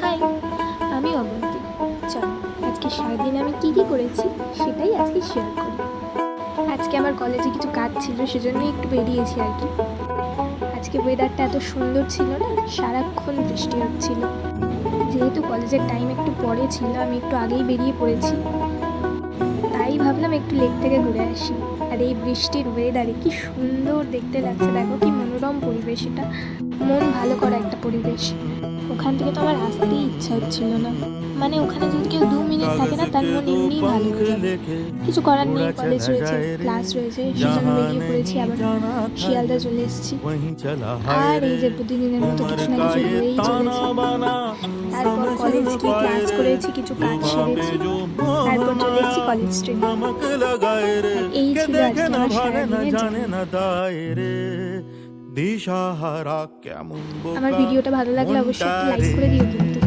High, আমি অবন্তী। চলো আজকে সারাদিন আমি কি কি করেছি সেটাই আজকে শেয়ার করি। আজকে আমার কলেজে কিছু কাজ ছিল, সেজন্য একটু বেরিয়েছি আর কি। আজকে ওয়েদারটা এত সুন্দর ছিল না, সারাক্ষণ বৃষ্টি হচ্ছিল। যেহেতু কলেজের টাইম একটু পরে ছিল, আমি একটু আগেই বেরিয়ে পড়েছি, তাই ভাবলাম একটু লেক থেকে ঘুরে আসি। আর এই বৃষ্টির ওয়েদারে কি সুন্দর দেখতে লাগছে, দেখো কি মনোরম পরিবেশ, এটা মন ভালো করা একটা পরিবেশ। ওখান থেকে তো আমার আসতেই ইচ্ছা হচ্ছিল না, মানে ওখানে যদি কেউ 2 মিনিট থাকে না, তার মন এমনিই ভালো হয়ে যাবে। কিছু করার নেই, কলেজ রয়েছে, ক্লাস রয়েছে, সেজন্য বেরিয়ে পড়েছি। আবার শিয়ালদা চলে এসেছি। আর এই যে প্রতিদিনের মতো কিছু না কিছু হয়েই চলেছে। তারপর কলেজ গিয়ে ক্লাস করেছি, কিছু কাজ সেরেছি, তারপর চলে এসেছি কলেজ স্ট্রিট। এই ছিল আজকে আমার সারাদিনের জার্নি। আমার ভিডিওটা ভালো লাগলে অবশ্যই একটু লাইক করে দিও কিন্তু।